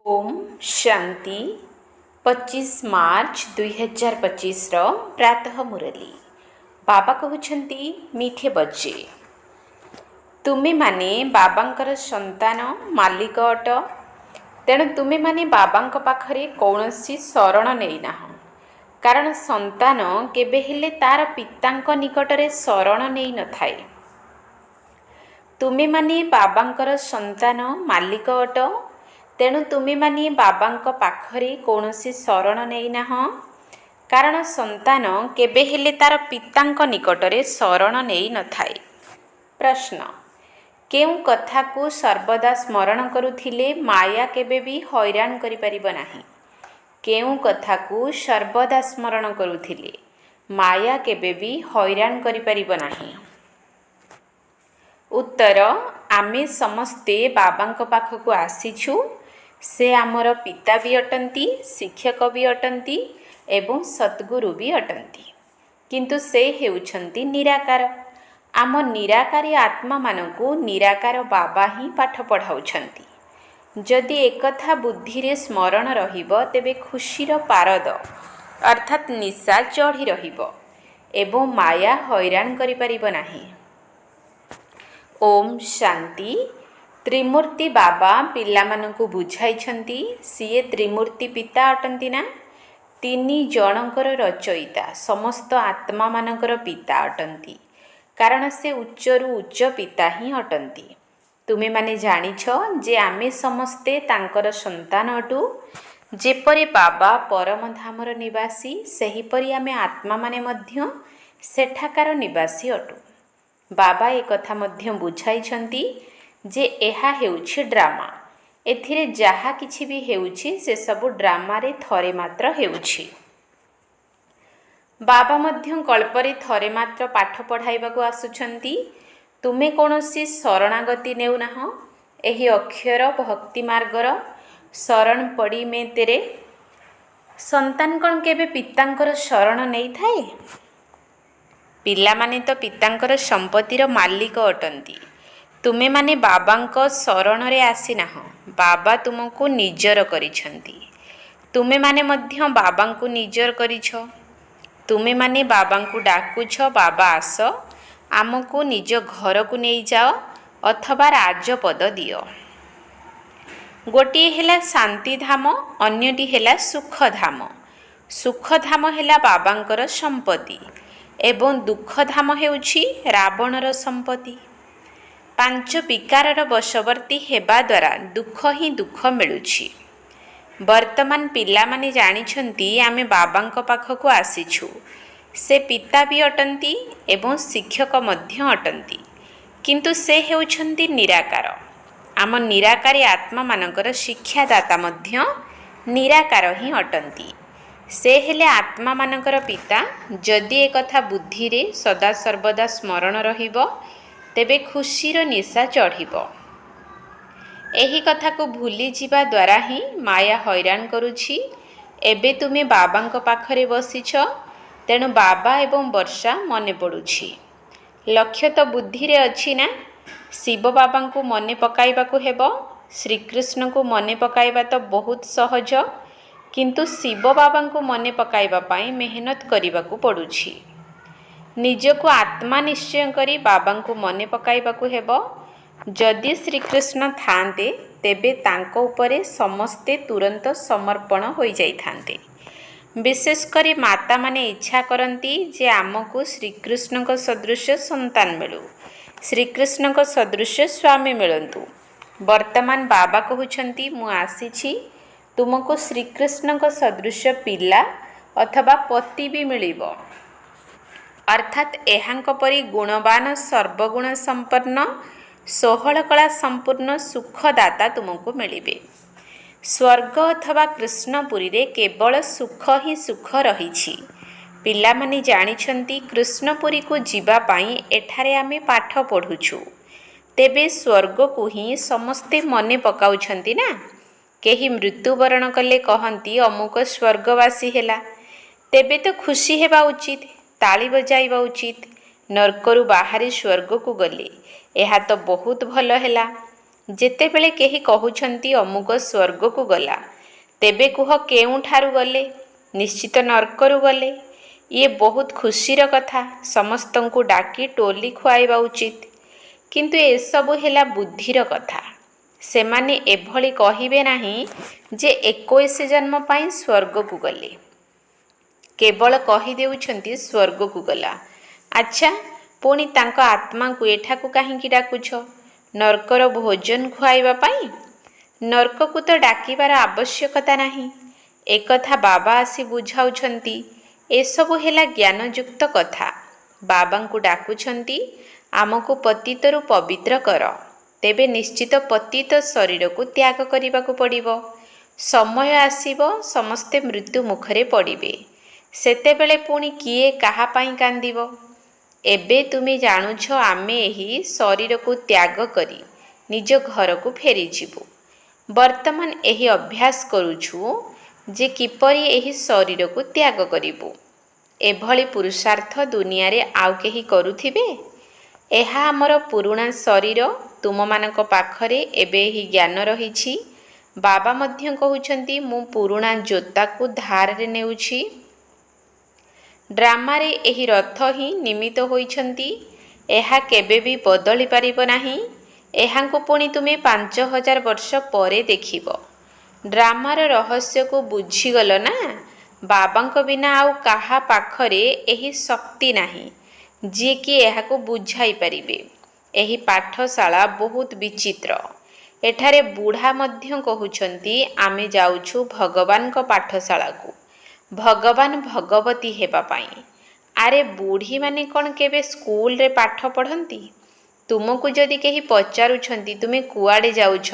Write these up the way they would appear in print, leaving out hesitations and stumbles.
ओम शांति 25 मार्च 2025 प्रातः मुरली बाबा कहते मीठे बच्चे तुमे माने बाबांकर संतान मालिक अट तेणु तुमे माने बाबांक पाखरे कौनसी शरण नेइना कारण संतान केबे हेले तार पितांक निकटरे शरण नेइ न थाए। तुमे माने बाबांकर संतान मालिक अट तेणु तुमे माने बाबांक पाखरे कौनसी शरण नेइना कारण संतान केबे हेले तार पितांक निकटरे शरण नेइ न थाए। प्रश्न केउ कथा को सर्वदा स्मरण करुथिले माया केबे भी हैरान करि परिबो नाही। केउ कथा को सर्वदा स्मरण करुथिले माया केबे भी हैरान करि परिबो नाही। उत्तर आमे समस्ते बाबांक पाखकु आसीछु। से आमर पिता भी अटंती, शिक्षक भी अटंती एवं सद्गुरु भी अटंती, किंतु से हेउछंती निराकार। आम निराकारी आत्मा मानकु निराकार बाबा ही पाठ पढ़ाउछंती। जदि एकथा बुद्धि रे स्मरण रहिबो तेबे खुशीर पारद अर्थात निशा चढ़ी रहिबो एवं माया हैरान करि परिबो नाही। ओम शांति। त्रिमूर्ति बाबा पिला मानकु बुझाइछंती सीए त्रिमूर्ति पिता अटंती ना। तीनी जनकर रचयिता समस्त आत्मा मानकर पिता अटंती कारण से उच्चरु उच्च पिता ही अटंती। तुमे माने जानिछ जे आमे समस्ते तांकर संतान अटु। जेपरि बाबा परम धामर निवासी सेहिपरि आमे आत्मा माने मध्य सेठाकार निवासी अटु। बाबा एक कथा मध्य बुझाइछंती जे एहा हेउछि ड्रामा। एथिरे जहा किछि भी हेउछि से सबु ड्रामा रे थरे मात्र हेउछि। बाबा मध्य कल्परे थरे मात्र पाठ पढ़ाइबाकु आसुछंती। तुमे कोनोसी शरणागति नेउ नाह। एही अक्षर भक्ति मार्गर शरण पड़ी में तेरे संतान कौन केबे पितांकर शरण नहीं थाए। पिला माने तो पितांकर संपत्तिर मालिक अटंती। तुमे माने बाबांक शरण रे आसी नाह। बाबा तुमको निजर करिछंती। तुमे माने मध्य बाबांकु निजर करिछ। तुमे माने बाबांकु डाकुछ बाबा आस आमको निज घर को नहीं जाओ अथवा राजपद दियो। गोटे हेला शांति धाम अन्यटी हेला सुख धाम। सुख धाम हेला बाबांकर संपत्ति एवं दुख धाम हेउछि रावणर संपत्ति। पांच विकारर वशवर्ती हेबा द्वारा दुख ही दुख मिलुछि। वर्तमान पिला माने जानिछंती आमे बाबांक पाखकु आसीछु। से पिता भी अटंती एवं शिक्षक मध्य अटंती, किंतु से हेउछंती निराकार। आम निराकारी आत्मा मानकर शिक्षादाता मध्य निराकार ही अटंती। से हेले आत्मा मानकर पिता। जदि एक कथा बुद्धि रे सदा सर्वदा स्मरण रहिबो तेबे खुशीर निशा चढ़िबो। एही कथा को भूली जिबा द्वारा ही माया हैरान करुछि। एबे तुमे बाबांक पाखरे बसिछ तेणु बाबा एवं वर्षा मने पड़ुछि। लक्ष्य तो बुद्धि रे अछि ना। शिव बाबांकु मने पकाइबाकु हेबो। श्रीकृष्ण को मने पकाइबा तो बहुत सहज, किंतु शिव बाबांकु मने पकाइबा पाई मेहनत करिबाकु पड़ुछि। निजको आत्मा निश्चय करी बाबांकु मने पकाइबाकु हेबो। जदि श्रीकृष्ण थांते तेबे तांको उपरे समस्ते तुरंत समर्पण होई जाई थांते। विशेष करी माता माने इच्छा करंती जे आमको श्रीकृष्ण को सदृश संतान मिलु, श्रीकृष्ण को सदृश स्वामी मिलंतु। वर्तमान बाबा कहउछंती मु आसीछि तुमको श्रीकृष्ण को सदृश पिला अथवा पति भी मिलिबो। अर्थात एहांक परी गुणवान सर्वगुण संपन्न 16 कला संपूर्ण सुखदाता तुमको मिलिबे। स्वर्ग अथवा कृष्णपुरी रे केवल सुख ही सुख रहिछि। पिला माने जानिछंती कृष्णपुरी को जीवा पाई एठारे आमे पाठ पढ़ुछु। तेबे स्वर्ग को ही समस्ते मने पकाउछंती ना। केही मृत्युवरण कले कहंती अमुक स्वर्गवासी हेला। तेबे तो खुशी हेबा उचित, ताली बजाइबा उचित। नरकरु बाहरी स्वर्ग को गले यह तो बहुत भल हैला। ଯେତେବେଳେ କେହି କହୁଛନ୍ତି ଅମୁକ ସ୍ୱର୍ଗକୁ ଗଲା, ତେବେ କୁହ କେଉଁଠାରୁ ଗଲେ? ନିଶ୍ଚିତ ନର୍କରୁ ଗଲେ। ଇଏ ବହୁତ ଖୁସିର କଥା। ସମସ୍ତଙ୍କୁ ଡାକି ଟୋଲି ଖୁଆଇବା ଉଚିତ। କିନ୍ତୁ ଏସବୁ ହେଲା ବୁଦ୍ଧିର କଥା। ସେମାନେ ଏଭଳି କହିବେ ନାହିଁ ଯେ 21 ଜନ୍ମ ପାଇଁ ସ୍ୱର୍ଗକୁ ଗଲେ। କେବଳ କହିଦେଉଛନ୍ତି ସ୍ୱର୍ଗକୁ ଗଲା। ଆଚ୍ଛା, ପୁଣି ତାଙ୍କ ଆତ୍ମାକୁ ଏଠାକୁ କାହିଁକି ଡାକୁଛ? ନର୍କର ଭୋଜନ ଖୁଆଇବା ପାଇଁ? ନର୍କକୁ ତ ଡାକିବାର ଆବଶ୍ୟକତା ନାହିଁ। ଏକଥା ବାବା ଆସି ବୁଝାଉଛନ୍ତି। ଏସବୁ ହେଲା ଜ୍ଞାନଯୁକ୍ତ କଥା। ବାବାଙ୍କୁ ଡାକୁଛନ୍ତି, ଆମକୁ ପତିତରୁ ପବିତ୍ର କର। ତେବେ ନିଶ୍ଚିତ ପତିତ ଶରୀରକୁ ତ୍ୟାଗ କରିବାକୁ ପଡ଼ିବ। ସମୟ ଆସିବ, ସମସ୍ତେ ମୃତ୍ୟୁ ମୁଖରେ ପଡ଼ିବେ। ସେତେବେଳେ ପୁଣି କିଏ କାହା ପାଇଁ କାନ୍ଦିବ? ଏବେ ତୁମେ ଜାଣୁଛ ଆମେ ଏହି ଶରୀରକୁ ତ୍ୟାଗ କରି ନିଜ ଘରକୁ ଫେରିଯିବୁ। ବର୍ତ୍ତମାନ ଏହି ଅଭ୍ୟାସ କରୁଛୁ ଯେ କିପରି ଏହି ଶରୀରକୁ ତ୍ୟାଗ କରିବୁ। ଏଭଳି ପୁରୁଷାର୍ଥ ଦୁନିଆରେ ଆଉ କେହି କରୁଥିବେ? ଏହା ଆମର ପୁରୁଣା ଶରୀର। ତୁମମାନଙ୍କ ପାଖରେ ଏବେ ଏହି ଜ୍ଞାନ ରହିଛି। ବାବା ମଧ୍ୟ କହୁଛନ୍ତି, ମୁଁ ପୁରୁଣା ଜୋତାକୁ ଧାରରେ ନେଉଛି। ଡ୍ରାମାରେ ଏହି ରଥ ହିଁ ନିମିତ୍ତ ହୋଇଛନ୍ତି। ଏହା କେବେ ବି ବଦଳି ପାରିବ ନାହିଁ। ଏହାଙ୍କୁ ପୁଣି ତୁମେ 5000 ବର୍ଷ ପରେ ଦେଖିବ। ଡ୍ରାମାର ରହସ୍ୟକୁ ବୁଝିଗଲ ନା? ବାବାଙ୍କ ବିନା ଆଉ କାହା ପାଖରେ ଏହି ଶକ୍ତି ନାହିଁ ଯିଏକି ଏହାକୁ ବୁଝାଇ ପାରିବେ। ଏହି ପାଠଶାଳା ବହୁତ ବିଚିତ୍ର। ଏଠାରେ ବୁଢ଼ା ମଧ୍ୟ କହୁଛନ୍ତି, ଆମେ ଯାଉଛୁ ଭଗବାନଙ୍କ ପାଠଶାଳାକୁ, ଭଗବାନ ଭଗବତୀ ହେବା ପାଇଁ। ଆରେ ବୁଢ଼ୀମାନେ କ'ଣ କେବେ ସ୍କୁଲରେ ପାଠ ପଢ଼ନ୍ତି? ତୁମକୁ ଯଦି କେହି ପଚାରୁଛନ୍ତି ତୁମେ କୁଆଡ଼େ ଯାଉଛ,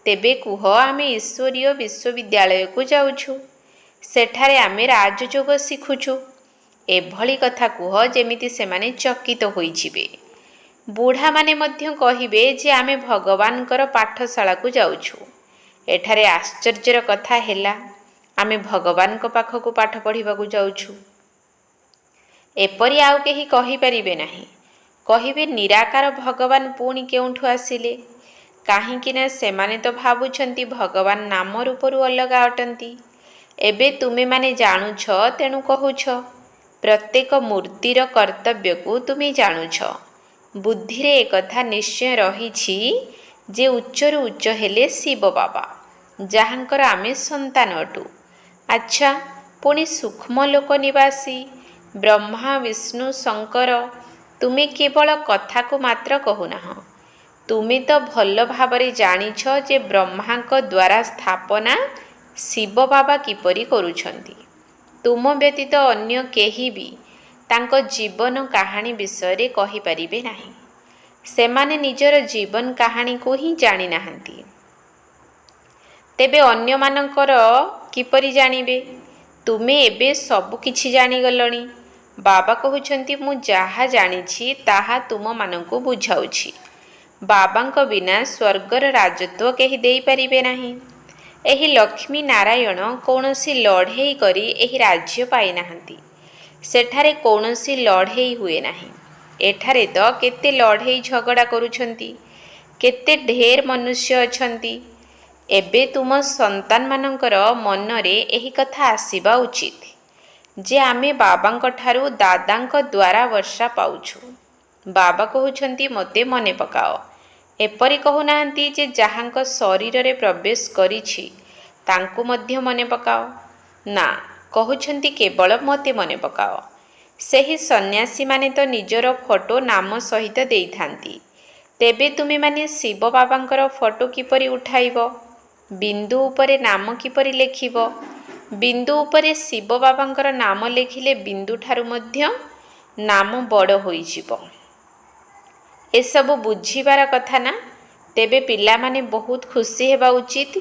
ତେବେ କୁହ ଆମେ ଈଶ୍ୱରୀୟ ବିଶ୍ୱବିଦ୍ୟାଳୟକୁ ଯାଉଛୁ। ସେଠାରେ ଆମେ ରାଜଯୋଗ ଶିଖୁଛୁ। ଏଭଳି କଥା କୁହ ଯେମିତି ସେମାନେ ଚକିତ ହୋଇଯିବେ। ବୁଢ଼ାମାନେ ମଧ୍ୟ କହିବେ ଯେ ଆମେ ଭଗବାନଙ୍କର ପାଠଶାଳାକୁ ଯାଉଛୁ। ଏଠାରେ ଆଶ୍ଚର୍ଯ୍ୟର କଥା ହେଲା, ଆମେ ଭଗବାନଙ୍କ ପାଖକୁ ପାଠ ପଢ଼ିବାକୁ ଯାଉଛୁ। ଏପରି ଆଉ କେହି କହିପାରିବେ ନାହିଁ। କହିବେ ନିରାକାର ଭଗବାନ ପୁଣି କେଉଁଠୁ ଆସିଲେ? କାହିଁକି ନା ସେମାନେ ତ ଭାବୁଛନ୍ତି ଭଗବାନ ନାମ ରୂପରୁ ଅଲଗା ଅଟନ୍ତି। ଏବେ ତୁମେମାନେ ଜାଣୁଛ, ତେଣୁ କହୁଛ। ପ୍ରତ୍ୟେକ ମୂର୍ତ୍ତିର କର୍ତ୍ତବ୍ୟକୁ ତୁମେ ଜାଣୁଛ। ବୁଦ୍ଧିରେ ଏକଥା ନିଶ୍ଚୟ ରହିଛି ଯେ ଉଚ୍ଚରୁ ଉଚ୍ଚ ହେଲେ ଶିବ ବାବା, ଯାହାଙ୍କର ଆମେ ସନ୍ତାନ ଅଟୁ। ଆଚ୍ଛା, ପୁଣି ସୂକ୍ଷ୍ମ ଲୋକ ନିବାସୀ ବ୍ରହ୍ମା, ବିଷ୍ଣୁ, ଶଙ୍କର, ତୁମେ କେବଳ କଥାକୁ ମାତ୍ର କହୁନାହଁ। ତୁମେ ତ ଭଲ ଭାବରେ ଜାଣିଛ ଯେ ବ୍ରହ୍ମାଙ୍କ ଦ୍ୱାରା ସ୍ଥାପନା ଶିବ ବାବା କିପରି କରୁଛନ୍ତି। ତୁମ ବ୍ୟତୀତ ଅନ୍ୟ କେହି ବି ତାଙ୍କ ଜୀବନ କାହାଣୀ ବିଷୟରେ କହିପାରିବେ ନାହିଁ। ସେମାନେ ନିଜର ଜୀବନ କାହାଣୀକୁ ହିଁ ଜାଣିନାହାନ୍ତି। ତେବେ ଅନ୍ୟମାନଙ୍କର କିପରି ଜାଣିବେ? ତୁମେ ଏବେ ସବୁ କିଛି ଜାଣିଗଲଣି। ବାବା କହୁଛନ୍ତି, ମୁଁ ଯାହା ଜାଣିଛି ତାହା ତୁମମାନଙ୍କୁ ବୁଝାଉଛି। ବାବାଙ୍କ ବିନା ସ୍ୱର୍ଗର ରାଜତ୍ୱ କେହି ଦେଇପାରିବେ ନାହିଁ। ଏହି ଲକ୍ଷ୍ମୀ ନାରାୟଣ କୌଣସି ଲଢ଼େଇ କରି ଏହି ରାଜ୍ୟ ପାଇନାହାନ୍ତି। ସେଠାରେ କୌଣସି ଲଢ଼େଇ ହୁଏ ନାହିଁ। ଏଠାରେ ତ କେତେ ଲଢ଼େଇ ଝଗଡ଼ା କରୁଛନ୍ତି। କେତେ ଢେର ମନୁଷ୍ୟ ଅଛନ୍ତି। ଏବେ ତୁମ ସନ୍ତାନମାନଙ୍କର ମନରେ ଏହି କଥା ଆସିବା ଉଚିତ ଯେ ଆମେ ବାବାଙ୍କ ଠାରୁ ଦାଦାଙ୍କ ଦ୍ୱାରା ବର୍ଷା ପାଉଛୁ। ବାବା କହୁଛନ୍ତି, ମୋତେ ମନେ ପକାଅ। ଏପରି କହୁନାହାନ୍ତି ଯେ ଯାହାଙ୍କ ଶରୀରରେ ପ୍ରବେଶ କରିଛି ତାଙ୍କୁ ମଧ୍ୟ ମନେ ପକାଅ। ନା, କହୁଛନ୍ତି କେବଳ ମୋତେ ମନେ ପକାଅ। ସେହି ସନ୍ନ୍ୟାସୀମାନେ ତ ନିଜର ଫଟୋ ନାମ ସହିତ ଦେଇଥାନ୍ତି। ତେବେ ତୁମେମାନେ ଶିବ ବାବାଙ୍କର ଫଟୋ କିପରି ଉଠାଇବ? ବିନ୍ଦୁ ଉପରେ ନାମ କିପରି ଲେଖିବ? ବିନ୍ଦୁ ଉପରେ ଶିବ ବାବାଙ୍କର ନାମ ଲେଖିଲେ ବିନ୍ଦୁଠାରୁ ମଧ୍ୟ ନାମ ବଡ଼ ହୋଇଯିବ। ଏସବୁ ବୁଝିବାର କଥା ନା? ତେବେ ପିଲାମାନେ ବହୁତ ଖୁସି ହେବା ଉଚିତ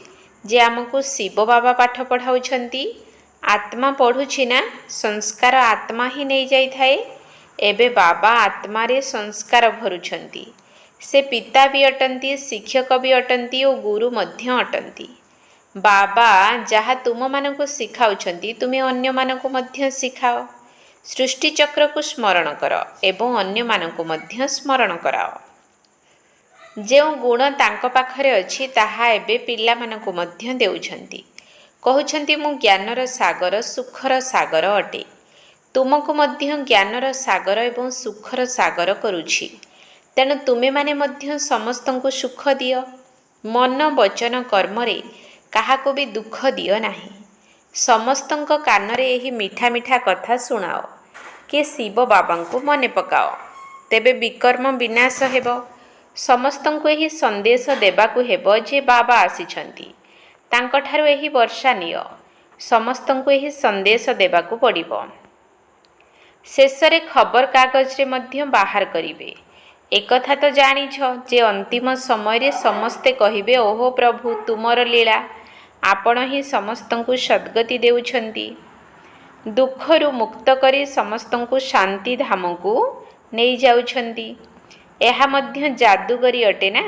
ଯେ ଆମକୁ ଶିବ ବାବା ପାଠ ପଢ଼ାଉଛନ୍ତି। ଆତ୍ମା ପଢ଼ୁଛି ନା? ସଂସ୍କାର ଆତ୍ମା ହିଁ ନେଇଯାଇଥାଏ। ଏବେ ବାବା ଆତ୍ମାରେ ସଂସ୍କାର ଭରୁଛନ୍ତି। ସେ ପିତା ବି ଅଟନ୍ତି, ଶିକ୍ଷକ ବି ଅଟନ୍ତି ଓ ଗୁରୁ ମଧ୍ୟ ଅଟନ୍ତି। ବାବା ଯାହା ତୁମମାନଙ୍କୁ ଶିଖାଉଛନ୍ତି ତୁମେ ଅନ୍ୟମାନଙ୍କୁ ମଧ୍ୟ ଶିଖାଅ। ସୃଷ୍ଟିଚକ୍ରକୁ ସ୍ମରଣ କର ଏବଂ ଅନ୍ୟମାନଙ୍କୁ ମଧ୍ୟ ସ୍ମରଣ କରାଅ। ଯେଉଁ ଗୁଣ ତାଙ୍କ ପାଖରେ ଅଛି ତାହା ଏବେ ପିଲାମାନଙ୍କୁ ମଧ୍ୟ ଦେଉଛନ୍ତି। କହୁଛନ୍ତି ମୁଁ ଜ୍ଞାନର ସାଗର, ସୁଖର ସାଗର ଅଟେ। ତୁମକୁ ମଧ୍ୟ ଜ୍ଞାନର ସାଗର ଏବଂ ସୁଖର ସାଗର କରୁଛି। ତେଣୁ ତୁମେମାନେ ମଧ୍ୟ ସମସ୍ତଙ୍କୁ ସୁଖ ଦିଅ। ମନ, ବଚନ, କର୍ମରେ କାହାକୁ ବି ଦୁଃଖ ଦିଅ ନାହିଁ। ସମସ୍ତଙ୍କ କାନରେ ଏହି ମିଠା ମିଠା କଥା ଶୁଣାଅ କି ଶିବ ବାବାଙ୍କୁ ମନେ ପକାଅ, ତେବେ ବିକର୍ମ ବିନାଶ ହେବ। ସମସ୍ତଙ୍କୁ ଏହି ସନ୍ଦେଶ ଦେବାକୁ ହେବ ଯେ ବାବା ଆସିଛନ୍ତି। ତାଙ୍କଠାରୁ ଏହି ବର୍ଷା ନିଅ। ସମସ୍ତଙ୍କୁ ଏହି ସନ୍ଦେଶ ଦେବାକୁ ପଡ଼ିବ। ଶେଷରେ ଖବରକାଗଜରେ ମଧ୍ୟ ବାହାର କରିବେ। ଏକଥା ତ ଜାଣିଛ ଯେ ଅନ୍ତିମ ସମୟରେ ସମସ୍ତେ କହିବେ, ଓହୋ ପ୍ରଭୁ, ତୁମର ଲୀଳା, ଆପଣ ହିଁ ସମସ୍ତଙ୍କୁ ସଦ୍ଗତି ଦେଉଛନ୍ତି। ଦୁଃଖରୁ ମୁକ୍ତ କରି ସମସ୍ତଙ୍କୁ ଶାନ୍ତି ଧାମକୁ ନେଇଯାଉଛନ୍ତି। ଏହା ମଧ୍ୟ ଯାଦୁଗରୀ ଅଟେ ନା।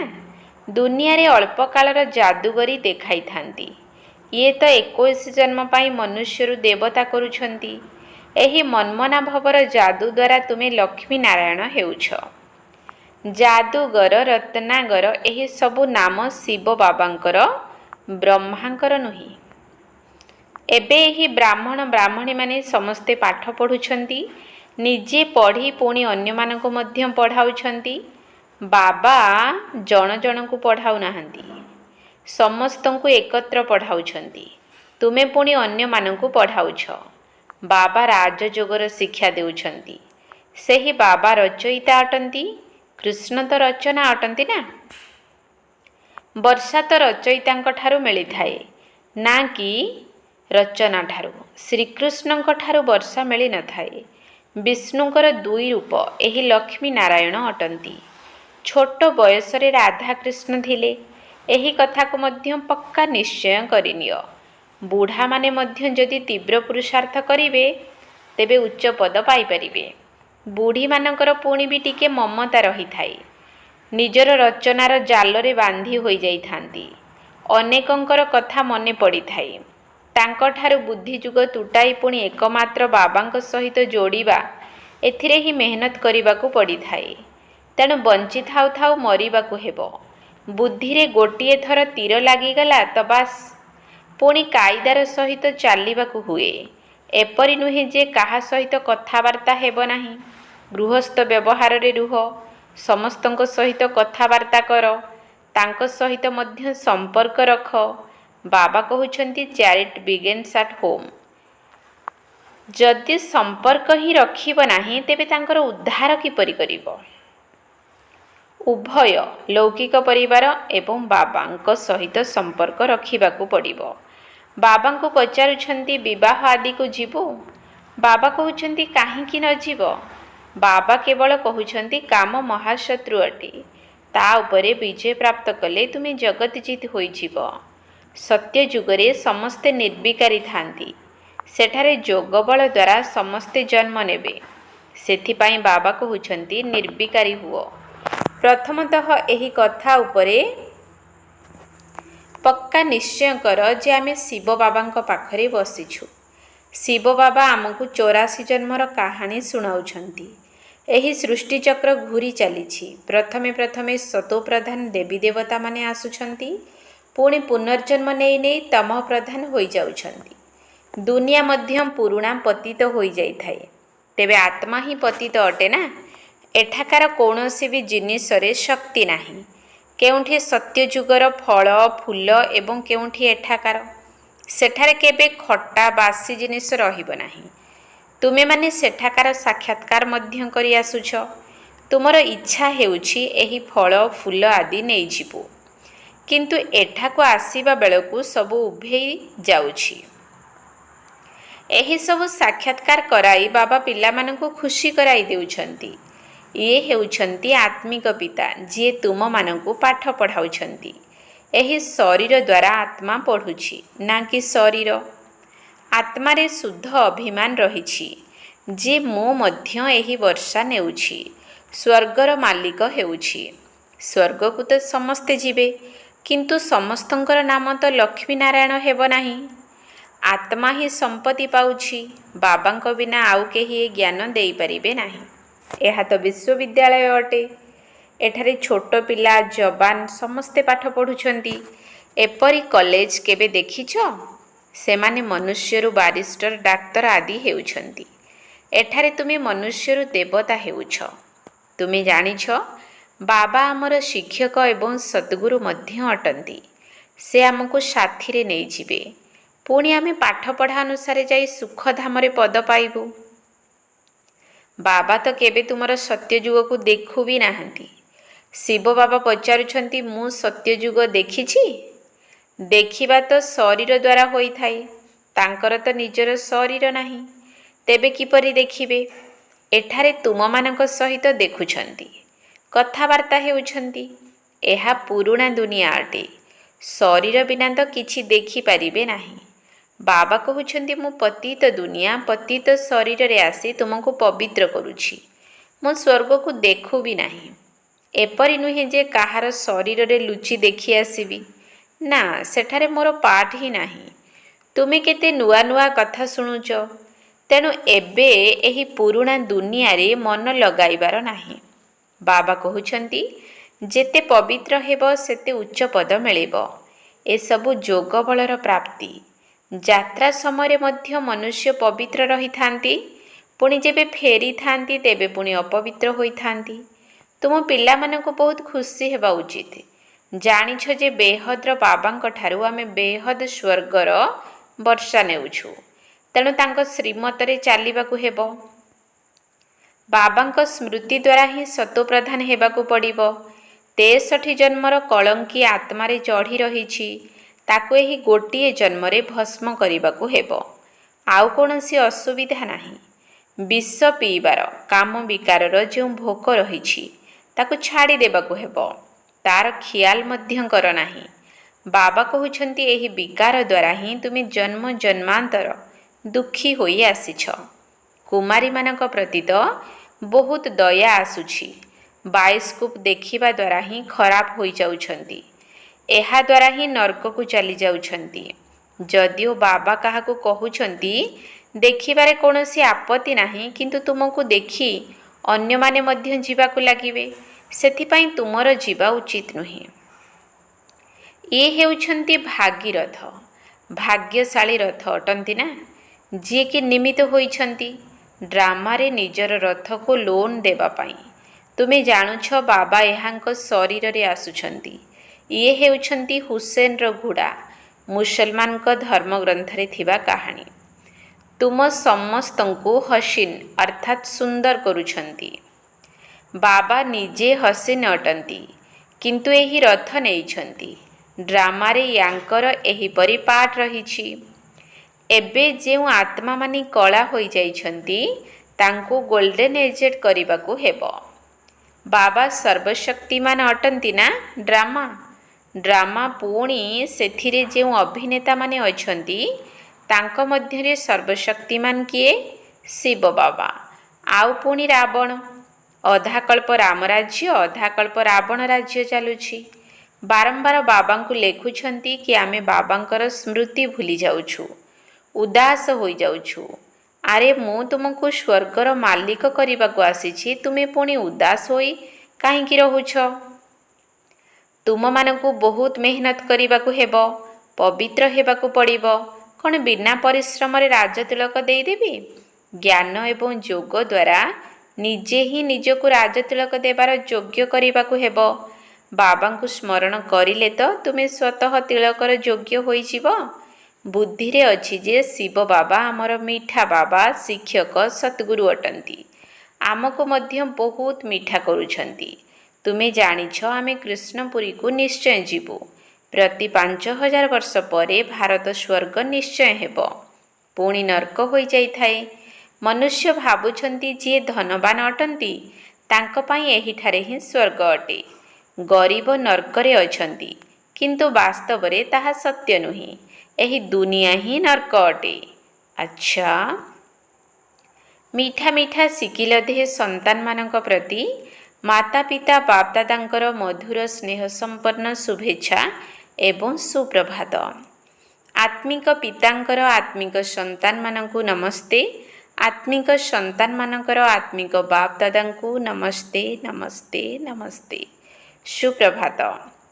ଦୁନିଆରେ ଅଳ୍ପ କାଳର ଯାଦୁଗରୀ ଦେଖାଇଥାନ୍ତି। ଇଏ ତ 21 ଜନ୍ମ ପାଇଁ ମନୁଷ୍ୟରୁ ଦେବତା କରୁଛନ୍ତି। ଏହି ମନ୍ମନାଭବର ଯାଦୁ ଦ୍ୱାରା ତୁମେ ଲକ୍ଷ୍ମୀ ନାରାୟଣ ହେଉଛ। ଯାଦୁଗର, ରତ୍ନାଗର ଏହି ସବୁ ନାମ ଶିବ ବାବାଙ୍କର, ବ୍ରହ୍ମାଙ୍କର ନୁହେଁ। ଏବେ ଏହି ବ୍ରାହ୍ମଣ ବ୍ରାହ୍ମଣୀମାନେ ସମସ୍ତେ ପାଠ ପଢ଼ୁଛନ୍ତି। ନିଜେ ପଢ଼ି ପୁଣି ଅନ୍ୟମାନଙ୍କୁ ମଧ୍ୟ ପଢ଼ାଉଛନ୍ତି। ବାବା ଜଣ ଜଣଙ୍କୁ ପଢ଼ାଉନାହାନ୍ତି, ସମସ୍ତଙ୍କୁ ଏକତ୍ର ପଢ଼ାଉଛନ୍ତି। ତୁମେ ପୁଣି ଅନ୍ୟମାନଙ୍କୁ ପଢ଼ାଉଛ। ବାବା ରାଜଯୋଗର ଶିକ୍ଷା ଦେଉଛନ୍ତି। ସେହି ବାବା ରଚୟିତା ଅଟନ୍ତି। କୃଷ୍ଣ ତ ରଚନା ଅଟନ୍ତି ନା। ବର୍ଷା ତ ରଚୟିତାଙ୍କ ଠାରୁ ମିଳିଥାଏ ନା କି ରଚନା ଠାରୁ। ଶ୍ରୀକୃଷ୍ଣଙ୍କ ଠାରୁ ବର୍ଷା ମିଳିନଥାଏ। ବିଷ୍ଣୁଙ୍କର 2 ରୂପ ଏହି ଲକ୍ଷ୍ମୀ ନାରାୟଣ ଅଟନ୍ତି। ଛୋଟ ବୟସରେ ରାଧାକୃଷ୍ଣ ଥିଲେ। ଏହି କଥାକୁ ମଧ୍ୟ ପକ୍କା ନିଶ୍ଚୟ କରିନିଅ। ବୁଢ଼ାମାନେ ମଧ୍ୟ ଯଦି ତୀବ୍ର ପୁରୁଷାର୍ଥ କରିବେ ତେବେ ଉଚ୍ଚ ପଦ ପାଇପାରିବେ। ବୁଢ଼ୀମାନଙ୍କର ପୁଣି ବି ଟିକେ ମମତା ରହିଥାଏ। ନିଜର ରଚନାର ଜାଲରେ ବାନ୍ଧି ହୋଇଯାଇଥାନ୍ତି। ଅନେକଙ୍କର କଥା ମନେ ପଡ଼ିଥାଏ। ତାଙ୍କଠାରୁ ବୁଦ୍ଧିଯୁଗ ତୁଟାଇ ପୁଣି ଏକମାତ୍ର ବାବାଙ୍କ ସହିତ ଯୋଡ଼ିବା, ଏଥିରେ ହିଁ ମେହନତ କରିବାକୁ ପଡ଼ିଥାଏ। ତେଣୁ ବଞ୍ଚିଥାଉ ଥାଉ ମରିବାକୁ ହେବ। ବୁଦ୍ଧିରେ ଗୋଟିଏ ଥର ତୀର ଲାଗିଗଲା ତ ବାସ୍, ପୁଣି କାଇଦାର ସହିତ ଚାଲିବାକୁ ହୁଏ। ଏପରି ନୁହେଁ ଯେ କାହା ସହିତ କଥାବାର୍ତ୍ତା ହେବ ନାହିଁ। ଗୃହସ୍ଥ ବ୍ୟବହାରରେ ରୁହ। ସମସ୍ତଙ୍କ ସହିତ କଥାବାର୍ତ୍ତା କର। ତାଙ୍କ ସହିତ ମଧ୍ୟ ସମ୍ପର୍କ ରଖ। ବାବା କହୁଛନ୍ତି ଚ୍ୟାରିଟି ବିଗିନ୍ସ ଆଟ୍ ହୋମ୍। ଯଦି ସମ୍ପର୍କ ହିଁ ରଖିବ ନାହିଁ ତେବେ ତାଙ୍କର ଉଦ୍ଧାର କିପରି କରିବ? ଉଭୟ ଲୌକିକ ପରିବାର ଏବଂ ବାବାଙ୍କ ସହିତ ସମ୍ପର୍କ ରଖିବାକୁ ପଡ଼ିବ। ବାବାଙ୍କୁ ପଚାରୁଛନ୍ତି ବିବାହ ଆଦିକୁ ଯିବୁ? ବାବା କହୁଛନ୍ତି କାହିଁକି ନ ଯିବ? ବାବା କେବଳ କହୁଛନ୍ତି କାମ ମହାଶତ୍ରୁ ଅଟେ। ତା ଉପରେ ବିଜୟ ପ୍ରାପ୍ତ କଲେ ତୁମେ ଜଗତଜିତ ହୋଇଯିବ। ସତ୍ୟ ଯୁଗରେ ସମସ୍ତେ ନିର୍ବିକାରୀ ଥାନ୍ତି। ସେଠାରେ ଯୋଗବଳ ଦ୍ୱାରା ସମସ୍ତେ ଜନ୍ମ ନେବେ। ସେଥିପାଇଁ ବାବା କହୁଛନ୍ତି ନିର୍ବିକାରୀ ହୁଅ। ପ୍ରଥମତଃ ଏହି କଥା ଉପରେ ପକ୍କା ନିଶ୍ଚୟ କର ଯେ ଆମେ ଶିବ ବାବାଙ୍କ ପାଖରେ ବସିଛୁ। ଶିବ ବାବା ଆମକୁ 84 ଜନ୍ମର କାହାଣୀ ଶୁଣାଉଛନ୍ତି। ଏହି ସୃଷ୍ଟିଚକ୍ର ଘୂରି ଚାଲିଛି। ପ୍ରଥମେ ପ୍ରଥମେ ସତୋପ୍ରଧାନ ଦେବୀ ଦେବତାମାନେ ଆସୁଛନ୍ତି, ପୁଣି ପୁନର୍ଜନ୍ମ ନେଇ ନେଇ ତମଃ ପ୍ରଧାନ ହୋଇଯାଉଛନ୍ତି। ଦୁନିଆ ମଧ୍ୟ ପୁରୁଣା ପତିତ ହୋଇଯାଇଥାଏ। ତେବେ ଆତ୍ମା ହିଁ ପତିତ ଅଟେ ନା। ଏଠାକାର କୌଣସି ବି ଜିନିଷରେ ଶକ୍ତି ନାହିଁ। କେଉଁଠି ସତ୍ୟଯୁଗର ଫଳ ଫୁଲ ଏବଂ କେଉଁଠି ଏଠାକାର। ସେଠାରେ କେବେ ଖଟା ବାସି ଜିନିଷ ରହିବ ନାହିଁ। ତୁମେମାନେ ସେଠାକାର ସାକ୍ଷାତକାର ମଧ୍ୟ କରି ଆସୁଛ। ତୁମର ଇଚ୍ଛା ହେଉଛି ଏହି ଫଳ ଫୁଲ ଆଦି ନେଇଯିବୁ, କିନ୍ତୁ ଏଠାକୁ ଆସିବା ବେଳକୁ ସବୁ ଉଭେଇ ଯାଉଛି। ଏହିସବୁ ସାକ୍ଷାତକାର କରାଇ ବାବା ପିଲାମାନଙ୍କୁ ଖୁସି କରାଇ ଦେଉଛନ୍ତି। ଇଏ ହେଉଛନ୍ତି ଆତ୍ମିକ ପିତା, ଯିଏ ତୁମମାନଙ୍କୁ ପାଠ ପଢ଼ାଉଛନ୍ତି। ଏହି ଶରୀର ଦ୍ୱାରା ଆତ୍ମା ପଢ଼ୁଛି ନା କି ଶରୀର? ଆତ୍ମାରେ ଶୁଦ୍ଧ ଅଭିମାନ ରହିଛି ଯେ ମୁଁ ମଧ୍ୟ ଏହି ବର୍ଷା ନେଉଛି, ସ୍ୱର୍ଗର ମାଲିକ ହେଉଛି। ସ୍ୱର୍ଗକୁ ତ ସମସ୍ତେ ଯିବେ, କିନ୍ତୁ ସମସ୍ତଙ୍କର ନାମ ତ ଲକ୍ଷ୍ମୀ ନାରାୟଣ ହେବ ନାହିଁ। ଆତ୍ମା ହିଁ ସମ୍ପତ୍ତି ପାଉଛି। ବାବାଙ୍କ ବିନା ଆଉ କେହି ଏ ଜ୍ଞାନ ଦେଇପାରିବେ ନାହିଁ। ଏହା ତ ବିଶ୍ୱବିଦ୍ୟାଳୟ ଅଟେ। ଏଠାରେ ଛୋଟ ପିଲା ଯବାନ ସମସ୍ତେ ପାଠ ପଢ଼ୁଛନ୍ତି। ଏପରି କଲେଜ କେବେ ଦେଖିଛ? ସେମାନେ ମନୁଷ୍ୟରୁ ବାରିଷ୍ଟର ଡାକ୍ତର ଆଦି ହେଉଛନ୍ତି। ଏଠାରେ ତୁମେ ମନୁଷ୍ୟରୁ ଦେବତା ହେଉଛ। ତୁମେ ଜାଣିଛ ବାବା ଆମର ଶିକ୍ଷକ ଏବଂ ସଦ୍ଗୁରୁ ମଧ୍ୟ ଅଟନ୍ତି। ସେ ଆମକୁ ସାଥିରେ ନେଇଯିବେ। ପୁଣି ଆମେ ପାଠପଢ଼ା ଅନୁସାରେ ଯାଇ ସୁଖଧାମରେ ପଦ ପାଇବୁ। ବାବା ତ କେବେ ତୁମର ସତ୍ୟଯୁଗକୁ ଦେଖୁ ବି ନାହାନ୍ତି। ଶିବ ବାବା ପଚାରୁଛନ୍ତି, ମୁଁ ସତ୍ୟଯୁଗ ଦେଖିଛି? ଦେଖିବା ତ ଶରୀର ଦ୍ୱାରା ହୋଇଥାଏ। ତାଙ୍କର ତ ନିଜର ଶରୀର ନାହିଁ। ତେବେ କିପରି ଦେଖିବେ? ଏଠାରେ ତୁମମାନଙ୍କ ସହିତ ଦେଖୁଛନ୍ତି, କଥାବାର୍ତ୍ତା ହେଉଛନ୍ତି। ଏହା ପୁରୁଣା ଦୁନିଆ ଅଟେ। ଶରୀର ବିନା ତ କିଛି ଦେଖିପାରିବେ ନାହିଁ। ବାବା କହୁଛନ୍ତି, ମୁଁ ପତିତ ଦୁନିଆ ପତିତ ଶରୀରରେ ଆସି ତୁମକୁ ପବିତ୍ର କରୁଛି। ମୁଁ ସ୍ୱର୍ଗକୁ ଦେଖୁ ବି ନାହିଁ। ଏପରି ନୁହେଁ ଯେ କାହାର ଶରୀରରେ ଲୁଚି ଦେଖି ଆସିବି। ନା, ସେଠାରେ ମୋର ପାଠ ହିଁ ନାହିଁ। ତୁମେ କେତେ ନୂଆ ନୂଆ କଥା ଶୁଣୁଛ। ତେଣୁ ଏବେ ଏହି ପୁରୁଣା ଦୁନିଆରେ ମନ ଲଗାଇବାର ନାହିଁ। ବାବା କହୁଛନ୍ତି, ଯେତେ ପବିତ୍ର ହେବ ସେତେ ଉଚ୍ଚ ପଦ ମିଳିବ। ଏସବୁ ଯୋଗ ବଳର ପ୍ରାପ୍ତି। ଯାତ୍ରା ସମୟରେ ମଧ୍ୟ ମନୁଷ୍ୟ ପବିତ୍ର ରହିଥାନ୍ତି। ପୁଣି ଯେବେ ଫେରିଥାନ୍ତି ତେବେ ପୁଣି ଅପବିତ୍ର ହୋଇଥାନ୍ତି। ତୁମ ପିଲାମାନଙ୍କୁ ବହୁତ ଖୁସି ହେବା ଉଚିତ। ଜାଣିଛ ଯେ ବେହଦର ବାବାଙ୍କ ଠାରୁ ଆମେ ବେହଦ ସ୍ୱର୍ଗର ବର୍ଷା ନେଉଛୁ। ତେଣୁ ତାଙ୍କ ଶ୍ରୀମତରେ ଚାଲିବାକୁ ହେବ। ବାବାଙ୍କ ସ୍ମୃତି ଦ୍ୱାରା ହିଁ ସତୋପ୍ରଧାନ ହେବାକୁ ପଡ଼ିବ। 63 ଜନ୍ମର କଳଙ୍କି ଆତ୍ମାରେ ଚଢ଼ି ରହିଛି। ତାକୁ ଏହି ଗୋଟିଏ ଜନ୍ମରେ ଭସ୍ମ କରିବାକୁ ହେବ। ଆଉ କୌଣସି ଅସୁବିଧା ନାହିଁ। ବିଷ ପିଇବାର କାମ ବିକାରର ଯେଉଁ ଭୋକ ରହିଛି ତାକୁ ଛାଡ଼ି ଦେବାକୁ ହେବ। ତାର ଖିଆଲ ମଧ୍ୟ କର ନାହିଁ। ବାବା କହୁଛନ୍ତି, ଏହି ବିକାର ଦ୍ୱାରା ହିଁ ତୁମେ ଜନ୍ମ ଜନ୍ମାନ୍ତର ଦୁଃଖୀ ହୋଇ ଆସିଛ। କୁମାରୀମାନଙ୍କ ପ୍ରତି ତ ବହୁତ ଦୟା ଆସୁଛି। ବାଇସ୍କୋପ ଦେଖିବା ଦ୍ୱାରା ହିଁ ଖରାପ ହୋଇଯାଉଛନ୍ତି। ଏହା ଦ୍ୱାରା ହିଁ ନର୍କକୁ ଚାଲି ଯାଉଛନ୍ତି। ଯଦିଓ ବାବା କାହାକୁ କହୁଛନ୍ତି ଦେଖିବାରେ କୌଣସି ଆପତ୍ତି ନାହିଁ, କିନ୍ତୁ ତୁମକୁ ଦେଖି ଅନ୍ୟମାନେ ମଧ୍ୟ ଯିବାକୁ ଲାଗିବେ। ସେଥିପାଇଁ ତୁମର ଯିବା ଉଚିତ ନୁହେଁ। ଇଏ ହେଉଛନ୍ତି ଭାଗୀରଥ, ଭାଗ୍ୟଶାଳୀ ରଥ ଅଟନ୍ତି ନା, ଯିଏକି ନିମିତ୍ତ ହୋଇଛନ୍ତି ଡ୍ରାମାରେ ନିଜର ରଥକୁ ଲୋନ୍ ଦେବା ପାଇଁ। ତୁମେ ଜାଣୁଛ ବାବା ଏହାଙ୍କ ଶରୀରରେ ଆସୁଛନ୍ତି। ଇଏ ହେଉଛନ୍ତି ହୁସେନର ଘୋଡ଼ା, ମୁସଲମାନଙ୍କ ଧର୍ମଗ୍ରନ୍ଥରେ ଥିବା କାହାଣୀ। ତୁମ ସମସ୍ତଙ୍କୁ ହସିନ ଅର୍ଥାତ୍ ସୁନ୍ଦର କରୁଛନ୍ତି। ବାବା ନିଜେ ହସିନ ଅଟନ୍ତି, କିନ୍ତୁ ଏହି ରଥ ନେଇଛନ୍ତି। ଡ୍ରାମାରେ ୟାଙ୍କର ଏହିପରି ପାଠ ରହିଛି। ଏବେ ଯେଉଁ ଆତ୍ମାମାନେ କଳା ହୋଇଯାଇଛନ୍ତି ତାଙ୍କୁ ଗୋଲ୍ଡେନ ଏଜେଡ୍ କରିବାକୁ ହେବ। ବାବା ସର୍ବଶକ୍ତିମାନ ଅଟନ୍ତି ନା। ଡ୍ରାମା ପୁଣି ସେଥିରେ ଯେଉଁ ଅଭିନେତାମାନେ ଅଛନ୍ତି ତାଙ୍କ ମଧ୍ୟରେ ସର୍ବଶକ୍ତିମାନ କିଏ? ଶିବ ବାବା। ଆଉ ପୁଣି ରାବଣ। ଅଧାକଳ୍ପ ରାମ ରାଜ୍ୟ, ଅଧାକଳ୍ପ ରାବଣ ରାଜ୍ୟ ଚାଲୁଛି। ବାରମ୍ବାର ବାବାଙ୍କୁ ଲେଖୁଛନ୍ତି କି ଆମେ ବାବାଙ୍କର ସ୍ମୃତି ଭୁଲି ଯାଉଛୁ, ଉଦାସ ହୋଇଯାଉଛୁ। ଆରେ ମୁଁ ତୁମକୁ ସ୍ୱର୍ଗର ମାଲିକ କରିବାକୁ ଆସିଛି, ତୁମେ ପୁଣି ଉଦାସ ହୋଇ କାହିଁକି ରହୁଛ? ତୁମମାନଙ୍କୁ ବହୁତ ମେହନତ କରିବାକୁ ହେବ, ପବିତ୍ର ହେବାକୁ ପଡ଼ିବ। କ'ଣ ବିନା ପରିଶ୍ରମରେ ରାଜତିଳକ ଦେଇଦେବି? ଜ୍ଞାନ ଏବଂ ଯୋଗ ଦ୍ୱାରା ନିଜେ ହିଁ ନିଜକୁ ରାଜତିଳକ ଦେବାର ଯୋଗ୍ୟ କରିବାକୁ ହେବ। ବାବାଙ୍କୁ ସ୍ମରଣ କରିଲେ ତ ତୁମେ ସ୍ୱତଃ ତିଳକର ଯୋଗ୍ୟ ହୋଇଯିବ। ବୁଦ୍ଧିରେ ଅଛି ଯେ ଶିବ ବାବା ଆମର ମିଠା ବାବା, ଶିକ୍ଷକ, ସଦ୍ଗୁରୁ ଅଟନ୍ତି। ଆମକୁ ମଧ୍ୟ ବହୁତ ମିଠା କରୁଛନ୍ତି। ତୁମେ ଜାଣିଛ ଆମେ କୃଷ୍ଣପୁରୀକୁ ନିଶ୍ଚୟ ଯିବୁ। ପ୍ରତି 5000 ବର୍ଷ ପରେ ଭାରତ ସ୍ୱର୍ଗ ନିଶ୍ଚୟ ହେବ। ପୁଣି ନର୍କ ହୋଇଯାଇଥାଏ। ମନୁଷ୍ୟ ଭାବୁଛନ୍ତି ଯିଏ ଧନବାନ ଅଟନ୍ତି ତାଙ୍କ ପାଇଁ ଏହିଠାରେ ହିଁ ସ୍ୱର୍ଗ ଅଟେ। ଗରିବ ନର୍କରେ ଅଛନ୍ତି, କିନ୍ତୁ ବାସ୍ତବରେ ତାହା ସତ୍ୟ ନୁହେଁ। ଏହି ଦୁନିଆ ହିଁ ନର୍କ ଅଟେ। ଆଚ୍ଛା, ମିଠା ମିଠା ଶିକିଲଧେ ସନ୍ତାନମାନଙ୍କ ପ୍ରତି ମାତା ପିତା ବାପଦାଦାଙ୍କର ମଧୁର ସ୍ନେହ ସମ୍ପନ୍ନ ଶୁଭେଚ୍ଛା ଏବଂ ସୁପ୍ରଭାତ। ଆତ୍ମିକ ପିତାଙ୍କର ଆତ୍ମିକ ସନ୍ତାନମାନଙ୍କୁ ନମସ୍ତେ। आत्मिक संतान मानकर आत्मिक बाप दादांकु नमस्ते नमस्ते नमस्ते। सुप्रभात।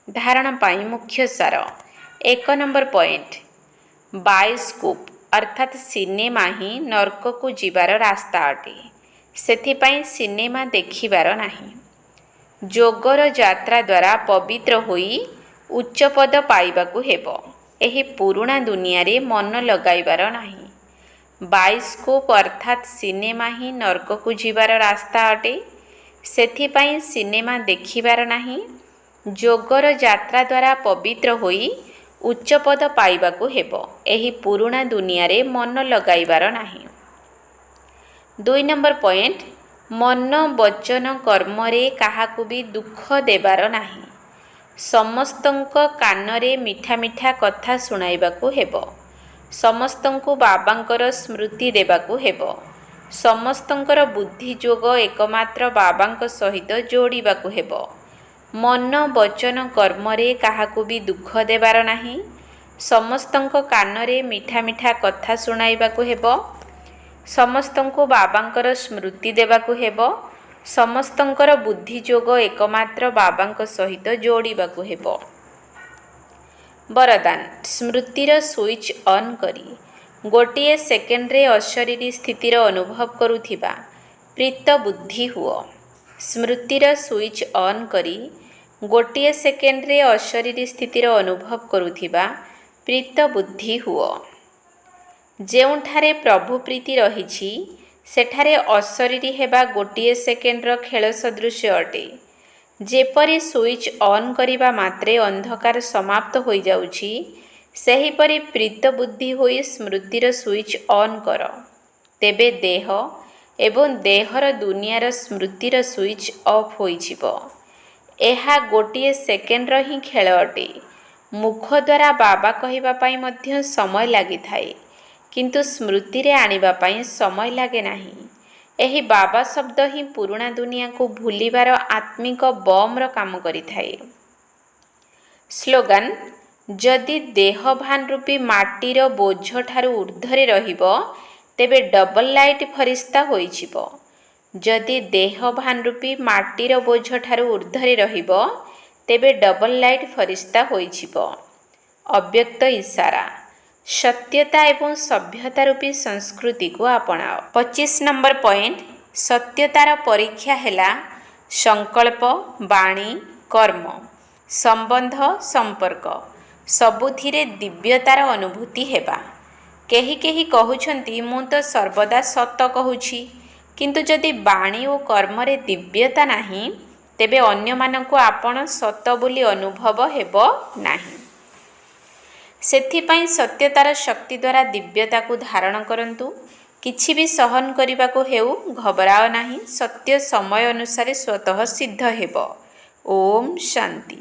धारणा पाई मुख्य सार। 1 नंबर पॉइंट, बायोस्कोप अर्थात सिनेमा ही नर्क को जीवार रास्ता अटे। सेथिपाई सिनेमा देखिबार नाही। जोगर यात्रा द्वारा पवित्र होई उच्च पद पाइबाकु हेबो। एही पुराणा दुनिया रे मन लगाइबार नाही। बायोस्कोप अर्थात सिनेमा ही नर्क को जीवार रास्ता अटे। सेथिपाई सिनेमा देखिबार नाही। जोगर यात्रा द्वारा पवित्र होई उच्च पद पाइबाकु हेबो। एही पुराणा दुनिया रे मन लगाइबार नाही। 2 नंबर पॉइंट, मन वचन कर्म रे काहाकु भी दुख देबार नाही। समस्तंक कानरे मिठा मिठा कथा सुनाइबाकु हेबो। समस्तंकु बाबांकर स्मृति देबाकु हेबो। समस्तंकर बुद्धि जोग एकमात्र बाबांक सहित जोड़िबाकु हेबो। मन वचन कर्म रे काहाकु भी दुख देबार नाही। समस्तंक कानरे मिठा मिठा कथा सुनाइबाकु हेबो। समस्तंकु बाबांकर स्मृति देबाकु हेबो। समस्तंकर बुद्धि जोग एकमात्र बाबांक सहित जोड़िबाकु हेबो। वरदान, स्मृतिर स्विच ऑन करी गोटे सेकेंड रे अशरीरी स्थितिर अनुभव करुथिबा प्रीत बुद्धि हुओ। स्मृतिर स्विच ऑन करी गोटे सेकेंड रे अशरीरी स्थितिर अनुभव करुथिबा प्रीत बुद्धि हुओ। जेउठारे प्रभु प्रीति रहिछि सेठारे अशरीरी हेबा गोटे सेकेंड रो खेल सदृश अटे। जेपरी स्विच ऑन करिबा मात्रे अंधकार समाप्त होई जाउछि, सेहीपरि प्रीत बुद्धि होई स्मृतिर स्विच ऑन कर। तेबे देह एवं देहर दुनियार स्मृतिर स्विच ऑफ होई जिवो। एहा गोटे सेकेंड रो ही खेल अटे। मुख द्वारा बाबा कहिबा पाई मध्य समय लागि थाए, किंतु स्मृति रे आनिबा पाई समय लागे नाही। एही बाबा शब्द ही पुराणा दुनिया को भूलिबार आत्मिक बम रो काम करिथाए। स्लोगन, जदि देहभान रूपी माटीर बोझ ठारू ऊर्ध्वरे रहिबो तेबे डबल लाइट फरिश्ता होई जिवो। जदि देहभान रूपी माटीर बोझ ठारू ऊर्ध्वरे रहिबो तेबे डबल लाइट फरिश्ता होई जिवो। अव्यक्त इशारा, सत्यता एवं सभ्यता रूपी संस्कृति को अपनाओ। 25 नंबर पॉइंट, सत्यतार परीक्षा हेला संकल्प, वाणी, कर्म, संबंध, संपर्क सबुथिरे दिव्यतार अनुभूति हेबा। केही केही कहउछंती मु तो सर्वदा सत कहूछि, किंतु जदि वाणी और कर्म रे दिव्यता नाही तेबे अन्य मानकु आपण सत बोली अनुभव हेबो नाही। सेथिपाई सत्यतार शक्ति द्वारा दिव्यता को धारण करंतु। किछि भी सहन करिबाको हेउ घबराओ नाही। सत्य समय अनुसार स्वतः सिद्ध हेबो। ओम शांति।